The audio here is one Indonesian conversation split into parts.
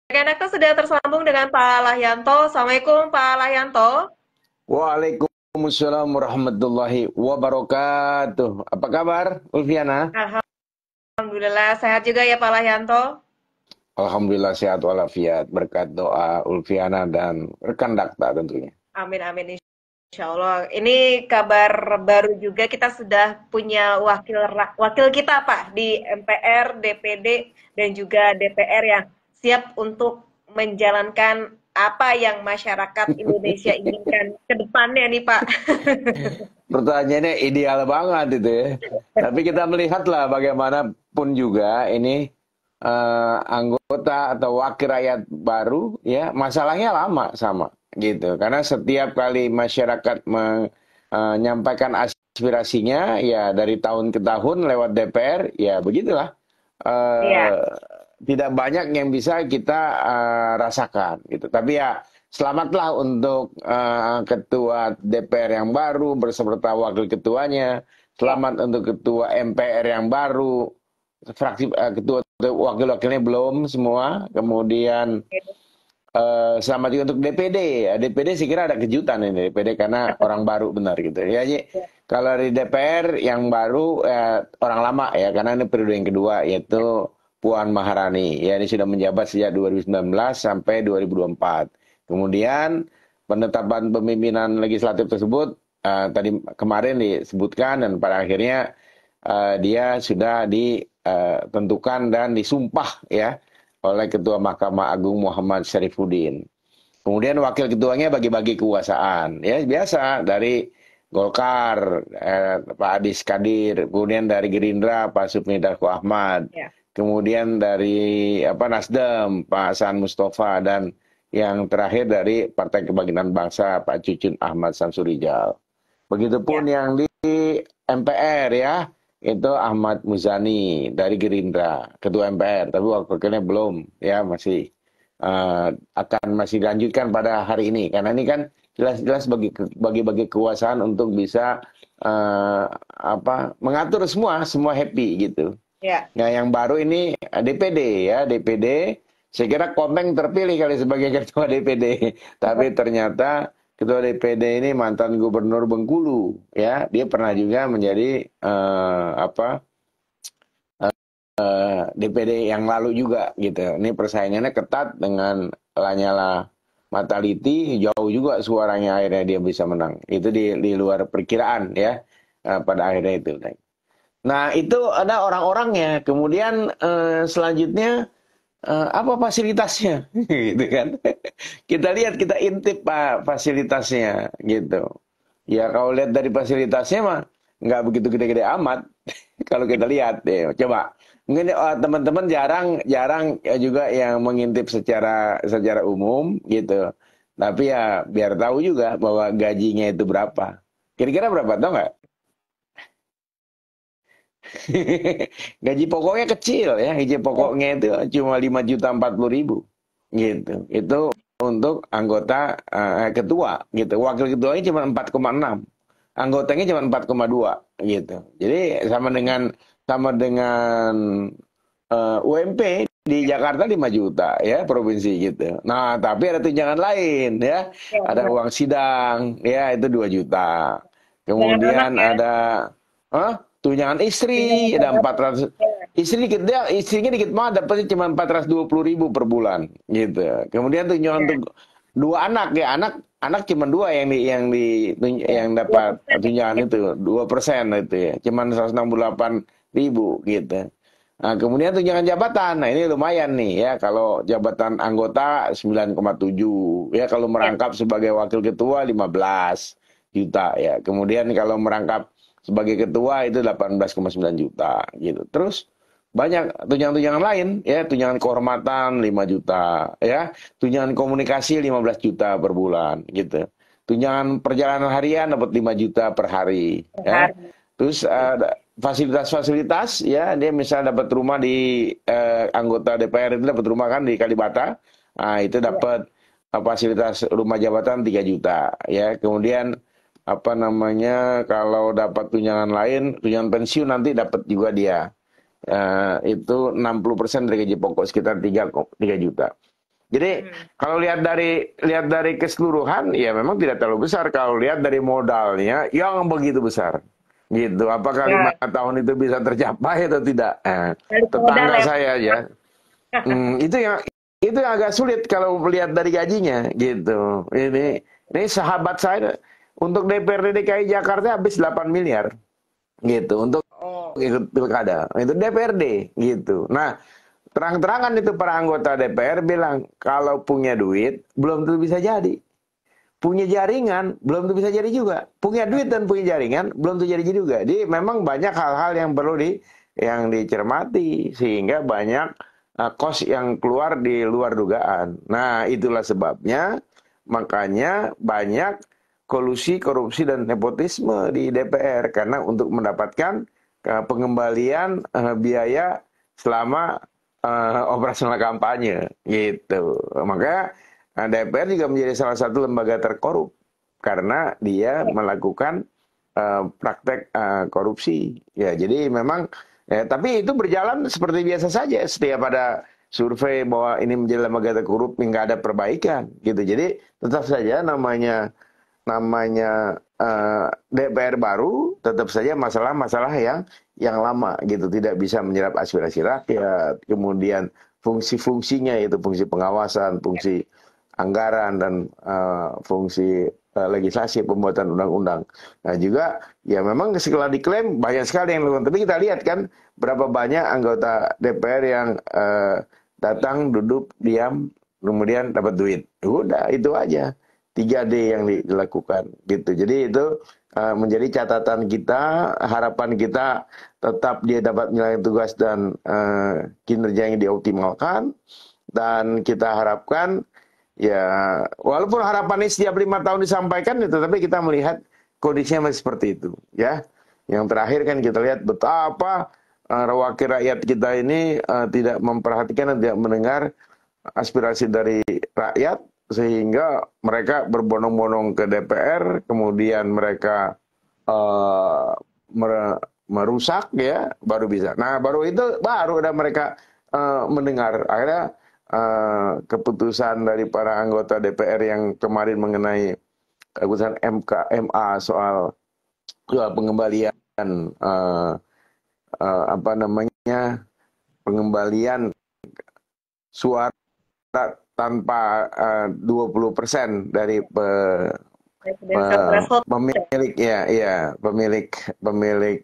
Rekan sudah tersambung dengan Pak Lahyanto. Assalamualaikum Pak Lahyanto. Waalaikumsalam warahmatullahi wabarakatuh. Apa kabar, Ulfiana? Alhamdulillah sehat juga ya Pak Lahyanto. Alhamdulillah sehat walafiat. Berkat doa Ulfiana dan rekan Dakta tentunya. Amin amin insya Allah. Ini kabar baru juga kita sudah punya wakil kita Pak di MPR, DPD dan juga DPR yang siap untuk menjalankan apa yang masyarakat Indonesia inginkan ke depannya nih Pak. Pertanyaannya ideal banget itu ya. Tapi kita melihatlah bagaimanapun juga ini anggota atau wakil rakyat baru ya masalahnya lama sama gitu. Karena setiap kali masyarakat menyampaikan aspirasinya ya dari tahun ke tahun lewat DPR ya begitulah. Iya, eh, Tidak banyak yang bisa kita rasakan gitu. Tapi ya selamatlah untuk ketua DPR yang baru beserta wakil ketuanya. iya. Selamat untuk ketua MPR yang baru. Fraksi ketua wakil-wakilnya belum semua. Kemudian selamat juga untuk DPD. DPD saya kira ada kejutan ini DPD karena orang baru benar gitu. Ya, Ji. Kalau di DPR yang baru orang lama ya karena ini periode yang kedua yaitu Puan Maharani. Ya ini sudah menjabat sejak 2019 sampai 2024. Kemudian penetapan pemimpinan legislatif tersebut tadi kemarin disebutkan dan pada akhirnya dia sudah ditentukan dan disumpah ya oleh Ketua Mahkamah Agung Muhammad Syarifuddin. Kemudian wakil ketuanya bagi-bagi kekuasaan. Ya biasa dari Golkar, Pak Adis Kadir, kemudian dari Gerindra Pak Supmi Dasko Ahmad, Ya. kemudian dari Nasdem Pak Hasan Mustafa dan yang terakhir dari Partai Kebangkitan Bangsa Pak Cucun Ahmad Samsurijal. Begitupun Ya. yang di MPR ya, itu Ahmad Muzani dari Gerindra, ketua MPR, tapi wakilnya belum, ya masih masih dilanjutkan pada hari ini, karena ini kan jelas-jelas bagi-bagi kekuasaan untuk bisa mengatur semua happy gitu. Ya. Nah yang baru ini DPD ya, DPD, saya kira Komeng terpilih kali sebagai ketua DPD, tapi ternyata ketua DPD ini mantan gubernur Bengkulu ya, dia pernah juga menjadi DPD yang lalu juga gitu. Ini persaingannya ketat dengan Lanyala Mataliti, jauh juga suaranya akhirnya dia bisa menang. Itu di luar perkiraan ya pada akhirnya itu. Nah itu ada orang-orangnya. Kemudian selanjutnya apa fasilitasnya, gitu kan? Kita lihat, kita intip Pak fasilitasnya gitu. Ya kalau lihat dari fasilitasnya mah nggak begitu gede-gede amat. Kalau kita lihat deh, coba mungkin teman-teman jarang ya juga yang mengintip secara umum gitu. Tapi ya biar tahu juga bahwa gajinya itu berapa. Kira-kira berapa tau nggak? Gaji pokoknya kecil ya, gaji pokoknya itu cuma 5.040.000 gitu. Itu untuk anggota ketua gitu. Wakil ketuanya cuma 4,6, anggotanya cuma 4,2 gitu. Jadi sama dengan UMP di Jakarta 5 juta ya provinsi gitu. Nah, tapi ada tunjangan lain ya. Ya, Ada benar. uang sidang ya itu 2 juta. Jangan anak Kemudian ya. ada tunjangan istri Jangan ada anak. 400. Ya. Istrinya dikit banget dapatnya cuma 420.000 per bulan gitu. Kemudian tunjangan Ya. untuk dua anak ya, anak cuma dua Ya. yang Dua dapat persen tunjangan ya. itu 2% itu ya, cuma 168.000 gitu. Nah, kemudian tunjangan jabatan, nah ini lumayan nih ya, kalau jabatan anggota 9,7 ya, kalau Ya. merangkap sebagai wakil ketua 15 juta ya, kemudian kalau merangkap sebagai ketua itu 18,9 juta gitu. Terus banyak tunjangan-tunjangan lain ya, tunjangan kehormatan 5 juta ya, tunjangan komunikasi 15 juta per bulan gitu. Tunjangan perjalanan harian dapat 5 juta per hari Per ya. hari. Terus ada fasilitas-fasilitas ya, dia misalnya dapat rumah di anggota DPR itu dapat rumah kan di Kalibata. Nah, itu Ya. dapat fasilitas rumah jabatan 3 juta ya. Kemudian kalau dapat tunjangan lain, tunjangan pensiun nanti dapat juga dia. Itu 60% dari gaji pokok sekitar 3 juta. Jadi Mhm. kalau lihat dari keseluruhan, ya memang tidak terlalu besar. Kalau lihat dari modalnya yang begitu besar, gitu. Apakah Ya, 5 tahun itu bisa tercapai atau tidak? balik modal Tetangga ya. saya aja, itu yang agak sulit kalau melihat dari gajinya, gitu. Ini sahabat saya untuk DPRD DKI Jakarta habis 8 miliar, gitu. Untuk Oh, ikut pilkada, itu DPRD, gitu. Nah, terang-terangan itu para anggota DPR bilang, kalau punya duit, belum tentu bisa jadi. Punya jaringan, belum tentu bisa jadi juga. Punya duit dan punya jaringan, belum tentu jadi juga. Jadi memang banyak hal-hal yang perlu yang dicermati, sehingga banyak kos yang keluar di luar dugaan. Nah, itulah sebabnya, makanya banyak kolusi, korupsi, dan nepotisme di DPR. Karena untuk mendapatkan pengembalian biaya selama operasional kampanye, gitu. Makanya DPR juga menjadi salah satu lembaga terkorup karena dia melakukan praktek korupsi. Ya, jadi memang, tapi itu berjalan seperti biasa saja. Setiap ada survei bahwa ini menjadi lembaga terkorup, nggak ada perbaikan, gitu. Jadi tetap saja namanya DPR baru, tetap saja masalah-masalah yang lama, gitu, tidak bisa menyerap aspirasi rakyat, kemudian fungsi-fungsinya, yaitu fungsi pengawasan, fungsi anggaran, dan fungsi legislasi, pembuatan undang-undang. Nah juga, ya memang setelah diklaim banyak sekali yang lakukan, tapi kita lihat kan berapa banyak anggota DPR yang datang, duduk, diam, kemudian dapat duit. Udah, itu aja. 3D yang dilakukan, gitu. Jadi itu menjadi catatan kita, harapan kita tetap dia dapat menjalankan tugas dan kinerja yang dioptimalkan, dan kita harapkan, ya walaupun harapan ini setiap 5 tahun disampaikan, ya, tetapi kita melihat kondisinya masih seperti itu, ya. Yang terakhir kan kita lihat betapa wakil rakyat kita ini tidak memperhatikan dan tidak mendengar aspirasi dari rakyat, sehingga mereka berbondong-bondong ke DPR, kemudian mereka uh, merusak, ya, baru bisa. Nah, baru ada mereka mendengar. Akhirnya keputusan dari para anggota DPR yang kemarin mengenai keputusan MA soal pengembalian apa namanya, pengembalian suara tanpa 20% dari presidential threshold. pemilik, pemilik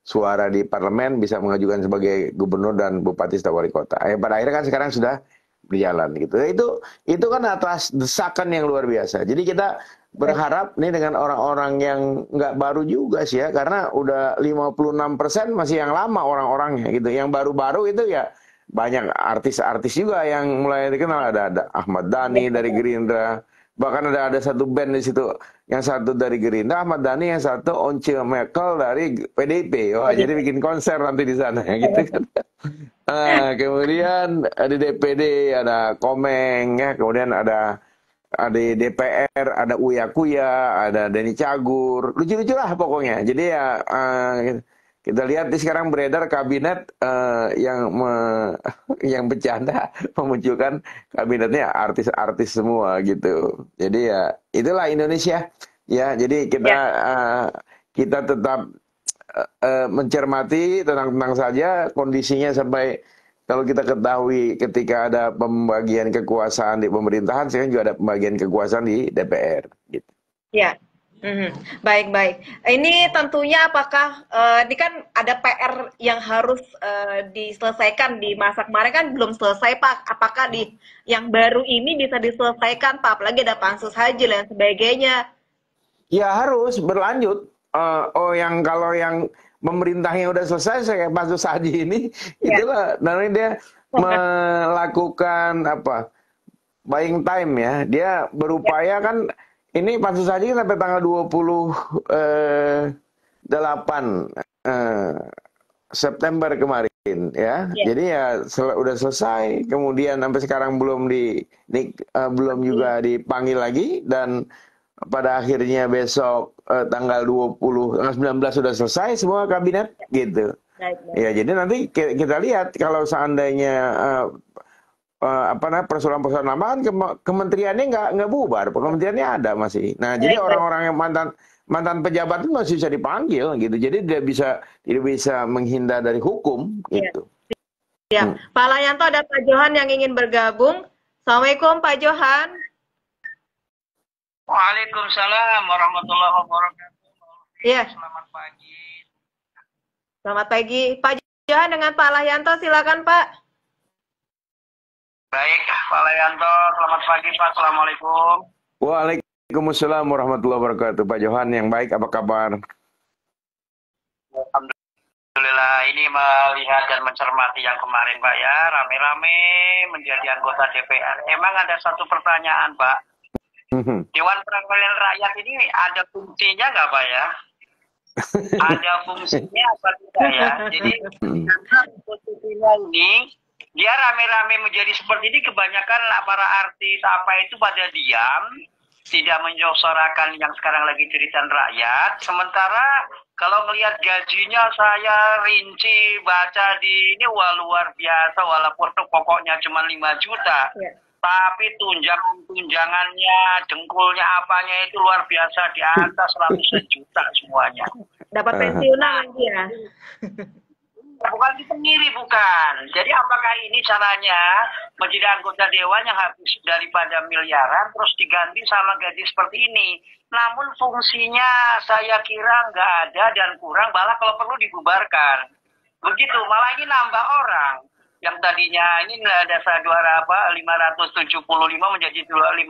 suara di parlemen bisa mengajukan sebagai gubernur dan bupati serta wali kota. Pada akhirnya kan sekarang sudah berjalan, gitu. Itu kan atas desakan yang luar biasa. Jadi kita berharap nih dengan orang-orang yang nggak baru juga sih, ya, karena udah 56% masih yang lama orang-orangnya, gitu. Yang baru-baru itu ya banyak artis-artis juga yang mulai dikenal. Ada Ahmad Dhani dari Gerindra, bahkan ada satu band di situ, yang satu dari Gerindra Ahmad Dhani, yang satu Once Mekel dari PDIP. Wah, jadi bikin konser nanti di sana, ya, gitu kan. Kemudian di DPD ada Komeng, ya, kemudian ada di DPR ada Uya Kuya, ada Denny Cagur, lucu-lucu lah pokoknya. Jadi ya kita lihat di sekarang beredar kabinet yang bercanda memunculkan kabinetnya artis-artis semua, gitu. Jadi ya itulah Indonesia, ya. Jadi Ya, kita tetap mencermati, tenang-tenang saja kondisinya, sampai kalau kita ketahui ketika ada pembagian kekuasaan di pemerintahan, sekarang juga ada pembagian kekuasaan di DPR, gitu. ya. Mhm. Baik, baik. Ini tentunya apakah ini kan ada PR yang harus diselesaikan di masa kemarin kan belum selesai, Pak. Apakah di yang baru ini bisa diselesaikan, Pak? Apalagi ada pansus Haji dan sebagainya. Ya harus berlanjut. Kalau yang pemerintahnya udah selesai, saya kayak Pak Haji ini, Ya. itulah namanya dia melakukan apa? Buying time, ya. Dia Ya. berupaya kan, ini pansus saja sampai tanggal 28 September kemarin, ya. Ya. Jadi ya udah selesai, kemudian sampai sekarang belum juga dipanggil lagi, dan pada akhirnya besok tanggal 19 sudah selesai semua kabinet, gitu. Baik, baik. Ya, jadi nanti kita lihat kalau seandainya apa namanya persoalan-persoalan lama kan kementeriannya nggak bubar, kementeriannya ada masih. Nah, jadi orang-orang yang mantan pejabat itu masih bisa dipanggil gitu. Jadi tidak bisa menghindar dari hukum gitu. Ya, Pak Layanto, ada Pak Johan yang ingin bergabung. Assalamualaikum Pak Johan. Waalaikumsalam warahmatullahi wabarakatuh. Iya. Selamat pagi. Selamat pagi. Pak Johan dengan Pak Layanto, silakan Pak. Baik, Pak Layanto, selamat pagi Pak. Assalamualaikum. Waalaikumsalam warahmatullahi wabarakatuh. Pak Johan yang baik, apa kabar? Alhamdulillah, ini melihat dan mencermati yang kemarin Pak ya, rame-rame menjadi anggota DPR. Emang ada satu pertanyaan Pak, Dewan Perwakilan Rakyat ini ada fungsinya nggak Pak ya? Ada fungsinya apa tidak ya? Jadi karena posisinya ini, dia rame-rame menjadi seperti ini, kebanyakan para artis apa itu pada diam, tidak menyuarakan yang sekarang lagi jeritan rakyat. Sementara kalau melihat gajinya saya rinci baca di ini, wah luar biasa, walaupun pokoknya cuma 5 juta. Ya. Tapi tunjangannya, dengkulnya apanya itu luar biasa, di atas 100 juta semuanya. Dapat pensiunan lagi ya? Bukan kita ngiri, bukan. Jadi apakah ini caranya menjadi anggota dewan yang habis daripada miliaran terus diganti sama gaji seperti ini? Namun fungsinya saya kira nggak ada dan kurang, malah kalau perlu dibubarkan. Begitu, malah ini nambah orang. Yang tadinya ini ada 575 menjadi 580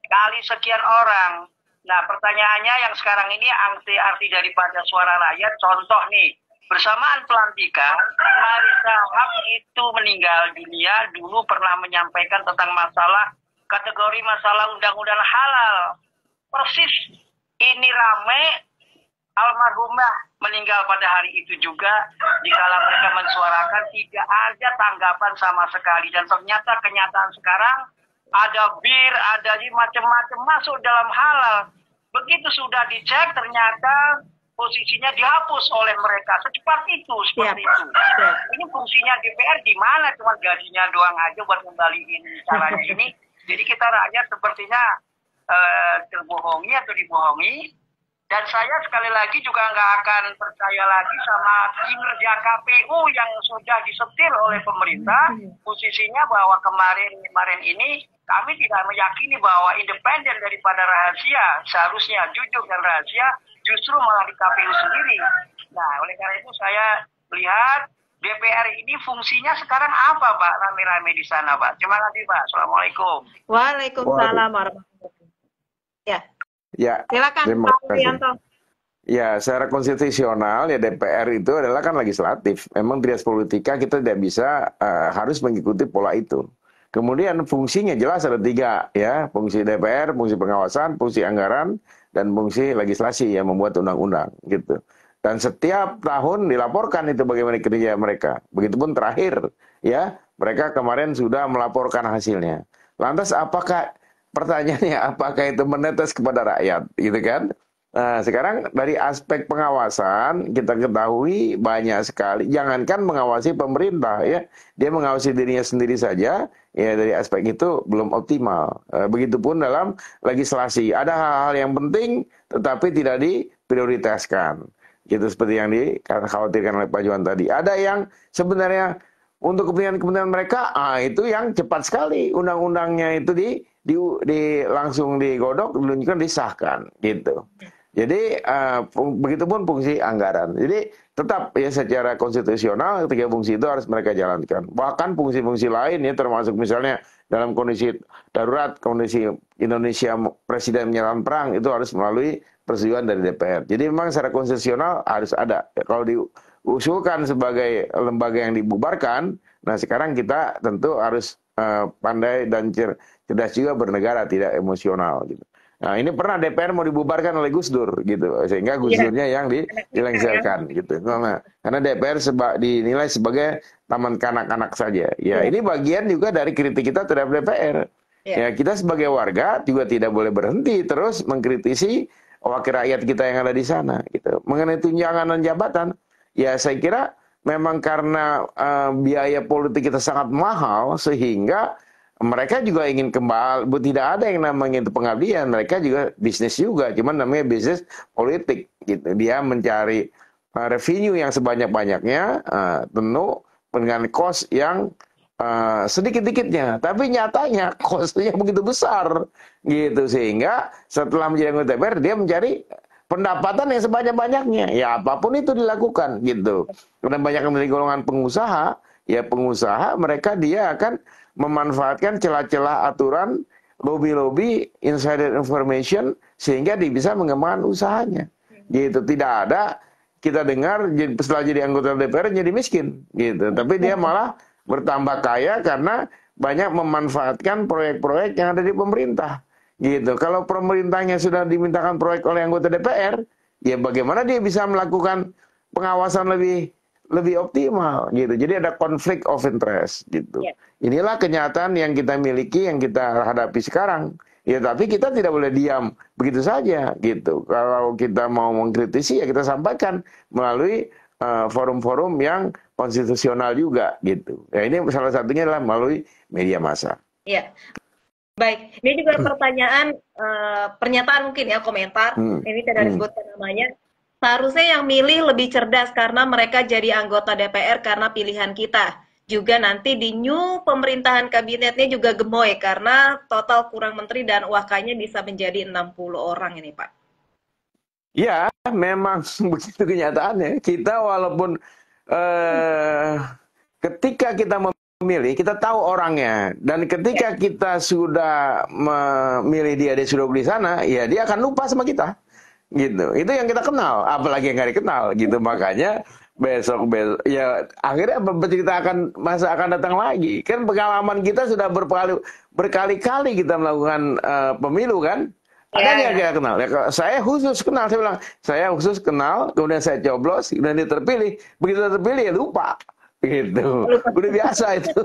kali sekian orang. Nah, pertanyaannya yang sekarang ini arti daripada suara rakyat, contoh nih, bersamaan pelantikan, Marisa Haque itu meninggal dunia, dulu pernah menyampaikan tentang kategori masalah undang-undang halal. Persis ini rame, almarhumah meninggal pada hari itu juga, dikala mereka mensuarakan tidak ada tanggapan sama sekali. Dan ternyata kenyataan sekarang ada bir, ada macam-macam masuk dalam halal. Begitu sudah dicek, ternyata posisinya dihapus oleh mereka. Secepat itu, seperti itu. Ini fungsinya DPR di mana? Cuma gajinya doang aja buat ngembaliin caranya ini. Jadi kita rakyat sepertinya terbohongi atau dibohongi. Dan saya sekali lagi juga nggak akan percaya lagi sama kinerja KPU yang sudah disetir oleh pemerintah. Posisinya bahwa kemarin ini kami tidak meyakini bahwa independen daripada rahasia, seharusnya jujur dan rahasia, justru malah di KPU sendiri. Nah, oleh karena itu saya melihat DPR ini fungsinya sekarang apa Pak, rame-rame di sana Pak. Terima kasih Pak. Assalamualaikum. Waalaikumsalam warahmatullahi wabarakatuh. Ya, silakan Pak Prianto. Ya, secara konstitusional ya DPR itu adalah kan legislatif. Memang trias politika kita tidak bisa harus mengikuti pola itu. Kemudian fungsinya jelas ada 3 ya, fungsi DPR, fungsi pengawasan, fungsi anggaran, dan fungsi legislasi yang membuat undang-undang gitu. Dan setiap tahun dilaporkan itu bagaimana kerja mereka. Begitupun terakhir ya, mereka kemarin sudah melaporkan hasilnya. Lantas pertanyaannya apakah itu menetes kepada rakyat, gitu kan? Nah, sekarang dari aspek pengawasan kita ketahui banyak sekali. Jangankan mengawasi pemerintah ya, dia mengawasi dirinya sendiri saja. Ya dari aspek itu belum optimal. Begitupun dalam legislasi ada hal-hal yang penting tetapi tidak diprioritaskan. Gitu seperti yang dikhawatirkan oleh Pak Johan tadi. Ada yang sebenarnya untuk kepentingan mereka, itu yang cepat sekali undang-undangnya itu langsung digodok, diluncurkan, disahkan gitu. Jadi begitupun fungsi anggaran. Jadi tetap ya secara konstitusional 3 fungsi itu harus mereka jalankan. Bahkan fungsi-fungsi lain ya termasuk misalnya dalam kondisi darurat, kondisi Indonesia presiden menyerang perang itu harus melalui persetujuan dari DPR. Jadi memang secara konstitusional harus ada. Kalau diusulkan sebagai lembaga yang dibubarkan, nah sekarang kita tentu harus pandai dan cerdas juga bernegara, tidak emosional gitu. Nah ini pernah DPR mau dibubarkan oleh Gus Dur gitu, sehingga Gus Durnya yang dilengserkan gitu. Nah, karena DPR dinilai sebagai taman kanak-kanak saja. Ya ini bagian juga dari kritik kita terhadap DPR. Ya kita sebagai warga juga tidak boleh berhenti terus mengkritisi wakil rakyat kita yang ada di sana gitu. Mengenai tunjangan dan jabatan, ya saya kira memang karena biaya politik kita sangat mahal sehingga mereka juga ingin kembali, tidak ada yang namanya itu pengabdian, mereka juga bisnis juga, cuman namanya bisnis politik gitu. Dia mencari revenue yang sebanyak-banyaknya, tentu dengan cost yang sedikit-dikitnya, tapi nyatanya cost-nya begitu besar gitu, sehingga setelah menjadi anggota DPR dia mencari pendapatan yang sebanyak-banyaknya, ya apapun itu dilakukan gitu. Karena banyak dari golongan pengusaha, ya pengusaha mereka dia akan memanfaatkan celah-celah aturan, lobby-lobby, insider information, sehingga dia bisa mengembangkan usahanya gitu. Tidak ada kita dengar setelah jadi anggota DPR jadi miskin gitu, tapi dia malah bertambah kaya karena banyak memanfaatkan proyek-proyek yang ada di pemerintah gitu. Kalau pemerintahnya sudah dimintakan proyek oleh anggota DPR, ya bagaimana dia bisa melakukan pengawasan lebih optimal gitu. Jadi ada konflik of interest gitu. Inilah kenyataan yang kita miliki, yang kita hadapi sekarang. Ya tapi kita tidak boleh diam begitu saja gitu. Kalau kita mau mengkritisi ya kita sampaikan melalui forum-forum yang konstitusional juga gitu. Ya ini salah satunya adalah melalui media massa. Iya. Baik, ini juga pertanyaan, pernyataan mungkin ya, komentar. Ini tidak disebutkan namanya. Seharusnya yang milih lebih cerdas karena mereka jadi anggota DPR karena pilihan kita. Juga nanti di new pemerintahan kabinetnya juga gemoy karena total kurang menteri dan wakilnya bisa menjadi 60 orang ini, Pak. Ya, memang begitu kenyataannya. Kita walaupun ketika kita memilih, kita tahu orangnya. Dan ketika kita sudah memilih dia sudah di sana, ya dia akan lupa sama kita. Gitu. Itu yang kita kenal, apalagi yang nggak dikenal. Gitu. Makanya besok ya akhirnya bercerita masa akan datang lagi. Kan pengalaman kita sudah berkali-kali kita melakukan pemilu kan. Ada yang kita kenal. Ya, saya khusus kenal, saya bilang, saya khusus kenal, kemudian saya coblos, kemudian dia terpilih. Begitu terpilih ya lupa. Gitu. Udah biasa itu.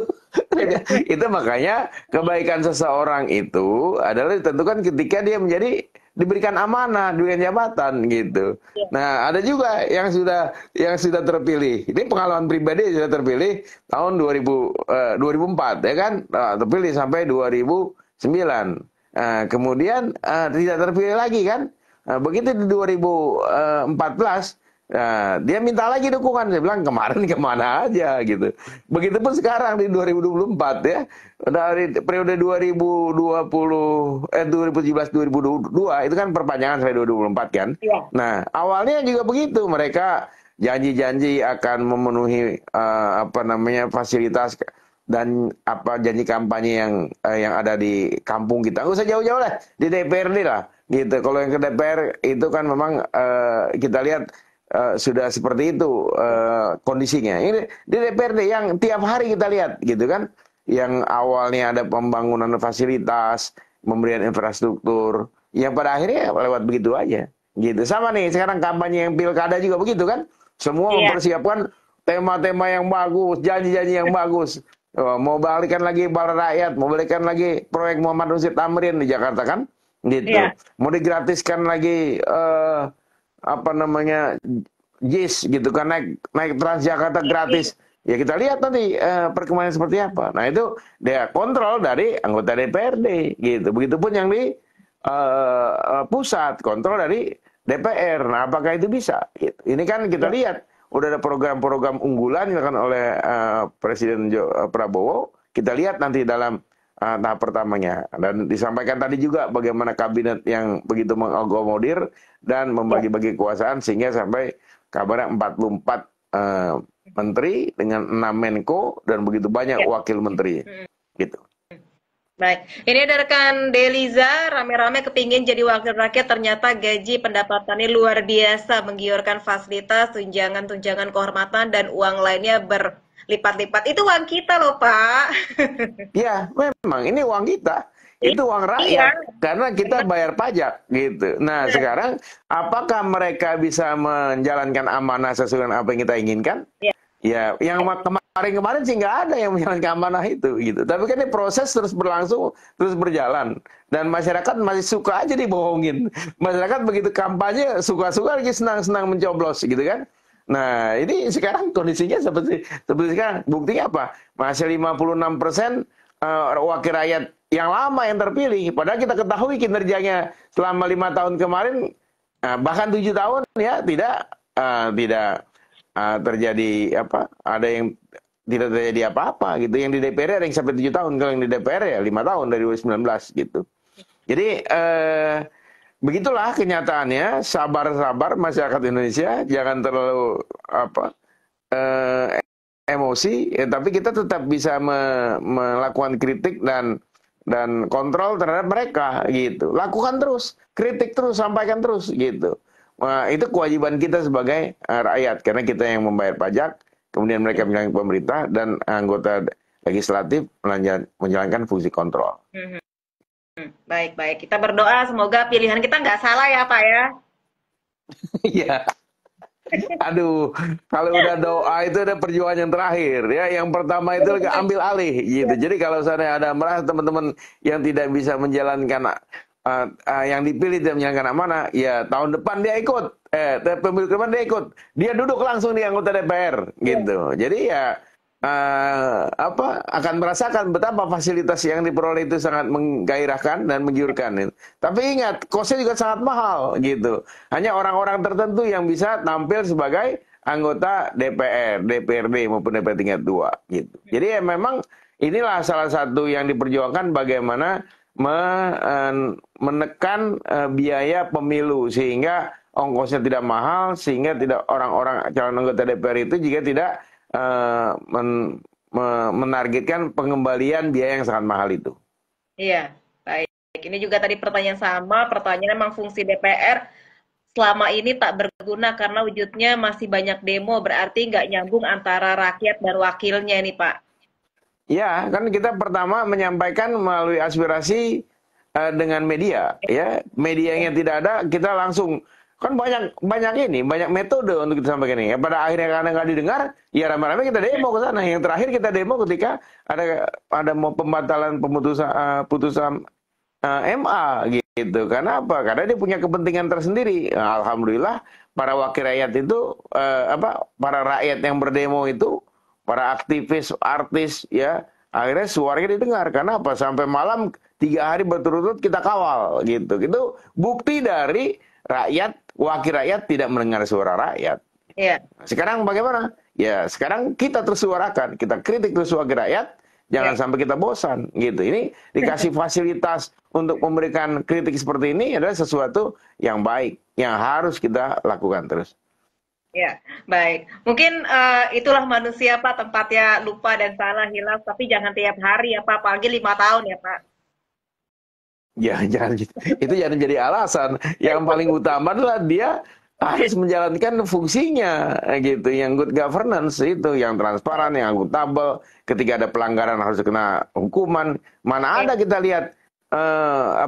Itu makanya kebaikan seseorang itu adalah ditentukan ketika dia diberikan amanah, diberikan jabatan gitu. Nah, ada juga yang sudah terpilih. Ini pengalaman pribadi sudah terpilih tahun 2004 ya kan? Nah, terpilih sampai 2009. Kemudian tidak terpilih lagi kan? Begitu di 2014 dia minta lagi dukungan. Saya bilang kemarin kemana aja gitu. Begitupun sekarang di 2024 ya. Dari periode 2017-2022 itu kan perpanjangan sampai 2024 kan. Nah awalnya juga begitu. Mereka janji-janji akan memenuhi fasilitas dan janji kampanye yang ada di kampung kita. Nggak usah jauh-jauh lah, di DPRD lah gitu. Kalau yang ke DPR itu kan memang kita lihat sudah seperti itu kondisinya. Ini di DPRD yang tiap hari kita lihat gitu kan, yang awalnya ada pembangunan fasilitas, pemberian infrastruktur, yang pada akhirnya lewat begitu aja gitu. Sama nih sekarang kampanye yang pilkada juga begitu kan, semua mempersiapkan tema-tema yang bagus, janji-janji yang bagus. Mau balikan lagi Bala Rakyat, mau balikan lagi proyek Muhammad Nursid Tamrin di Jakarta kan, gitu. Mau digratiskan lagi JIS gitu kan, naik Transjakarta gratis. Ya kita lihat nanti perkembangan seperti apa. Nah itu dia kontrol dari anggota DPRD gitu. Begitupun yang di pusat kontrol dari DPR. Nah apakah itu bisa? Gitu. Ini kan kita lihat udah ada program-program unggulan yang dilakukan oleh Presiden Prabowo. Kita lihat nanti dalam tahap pertamanya. Dan disampaikan tadi juga bagaimana kabinet yang begitu mengakomodir dan membagi-bagi kekuasaan sehingga sampai kabarnya 44 menteri dengan 6 menko dan begitu banyak wakil menteri. Gitu. Baik, ini ada rekan Deliza, rame-rame kepingin jadi wakil rakyat, ternyata gaji pendapatannya luar biasa, menggiurkan fasilitas, tunjangan-tunjangan kehormatan, dan uang lainnya berlipat-lipat. Itu uang kita loh, Pak. Ya, memang ini uang kita. Itu uang rakyat, karena kita bayar pajak, gitu. Nah, sekarang, apakah mereka bisa menjalankan amanah sesuai dengan apa yang kita inginkan? Ya, yang kemarin sih nggak ada yang menjalankan amanah itu, gitu. Tapi kan ini proses terus berlangsung, terus berjalan. Dan masyarakat masih suka aja dibohongin. Masyarakat begitu kampanye, suka-suka lagi senang-senang mencoblos, gitu kan. Nah, ini sekarang kondisinya seperti sekarang. Buktinya apa? Masih 56% wakil rakyat yang lama yang terpilih. Padahal kita ketahui kinerjanya selama 5 tahun kemarin, bahkan 7 tahun ya tidak terjadi apa? Ada yang tidak terjadi apa-apa gitu. Yang di DPR ada yang sampai 7 tahun. Kalau yang di DPR ya 5 tahun dari 2019 gitu. Jadi begitulah kenyataannya. Sabar-sabar masyarakat Indonesia, jangan terlalu emosi, tapi kita tetap bisa melakukan kritik dan kontrol terhadap mereka gitu. Lakukan terus, kritik terus, sampaikan terus gitu. Nah, itu kewajiban kita sebagai rakyat, karena kita yang membayar pajak, kemudian mereka menjalankan pemerintah dan anggota legislatif menjalankan fungsi kontrol. Baik. Kita berdoa semoga pilihan kita nggak salah ya Pak ya. Iya. Aduh, kalau udah doa itu ada perjuangan yang terakhir ya. Yang pertama itu ambil alih gitu. Jadi kalau saya ada merasa teman-teman yang tidak bisa menjalankan yang dipilih tidak menjalankan amanah, ya tahun depan dia ikut. Pemilu depan dia ikut. Dia duduk langsung di anggota DPR gitu. Jadi ya akan merasakan betapa fasilitas yang diperoleh itu sangat menggairahkan dan menggiurkan. Tapi ingat, kosnya juga sangat mahal gitu. Hanya orang-orang tertentu yang bisa tampil sebagai anggota DPR, DPRD maupun DPR tingkat 2 gitu. Jadi ya memang inilah salah satu yang diperjuangkan, bagaimana menekan biaya pemilu sehingga ongkosnya tidak mahal, sehingga tidak orang-orang calon anggota DPR itu juga tidak menargetkan pengembalian biaya yang sangat mahal itu. Iya, baik. Ini juga tadi pertanyaan sama, pertanyaan memang fungsi DPR selama ini tak berguna karena wujudnya masih banyak demo, berarti nggak nyambung antara rakyat dan wakilnya nih Pak. Ya, kan kita pertama menyampaikan melalui aspirasi dengan media, ya. Medianya tidak ada, kita langsung. Kan banyak metode untuk kita sampaikan ini. Ya, pada akhirnya karena nggak didengar, ya rame-rame kita demo ke sana. Yang terakhir kita demo ketika ada mau pembatalan putusan MA gitu. Karena apa? Karena dia punya kepentingan tersendiri. Nah, alhamdulillah para wakil rakyat itu para rakyat yang berdemo itu, para aktivis, artis ya, akhirnya suaranya didengar. Karena apa? Sampai malam 3 hari berturut-turut kita kawal gitu. Itu bukti dari wakil rakyat tidak mendengar suara rakyat. Iya. Sekarang bagaimana? Ya sekarang kita terus suarakan, kita kritik terus wakil rakyat, jangan sampai kita bosan gitu. Ini dikasih fasilitas untuk memberikan kritik seperti ini adalah sesuatu yang baik, yang harus kita lakukan terus. Ya, baik. Mungkin itulah manusia Pak, tempatnya lupa dan salah, hilaf, tapi jangan tiap hari ya Pak, apalagi 5 tahun ya Pak. Ya, jangan gitu. Itu jangan jadi alasan. Yang paling utama adalah dia harus menjalankan fungsinya gitu. Yang good governance itu, yang transparan, yang akuntabel. Ketika ada pelanggaran harus kena hukuman. Mana ada kita lihat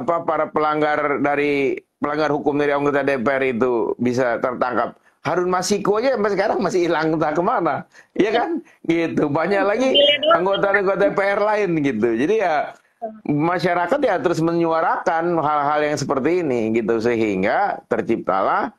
para pelanggar hukum dari anggota DPR itu bisa tertangkap. Harun Masiku aja sampai sekarang masih hilang entah kemana, iya kan? Gitu. Banyak lagi anggota DPR lain gitu. Jadi ya masyarakat ya terus menyuarakan hal-hal yang seperti ini gitu, sehingga terciptalah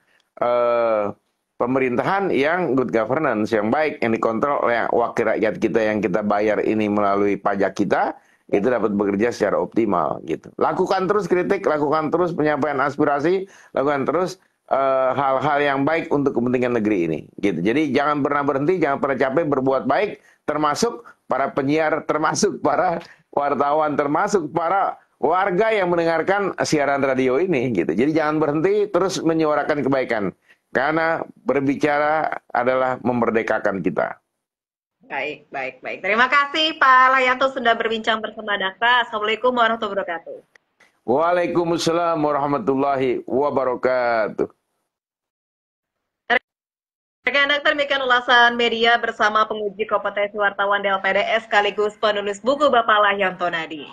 pemerintahan yang good governance, yang baik, yang dikontrol oleh wakil rakyat kita yang kita bayar ini melalui pajak kita, itu dapat bekerja secara optimal gitu. Lakukan terus kritik, lakukan terus penyampaian aspirasi, lakukan terus hal-hal yang baik untuk kepentingan negeri ini gitu. Jadi jangan pernah berhenti, jangan pernah capek berbuat baik, termasuk para penyiar, termasuk para wartawan, termasuk para warga yang mendengarkan siaran radio ini gitu. Jadi jangan berhenti, terus menyuarakan kebaikan, karena berbicara adalah memerdekakan kita. Baik. Terima kasih Pak Layanto sudah berbincang bersama Dakta. Assalamualaikum warahmatullahi wabarakatuh. Waalaikumsalam warahmatullahi wabarakatuh. Rekan Dakta, demikian ulasan media bersama penguji kompetensi wartawan DLPDS sekaligus penulis buku Bapak Layanto Nadi.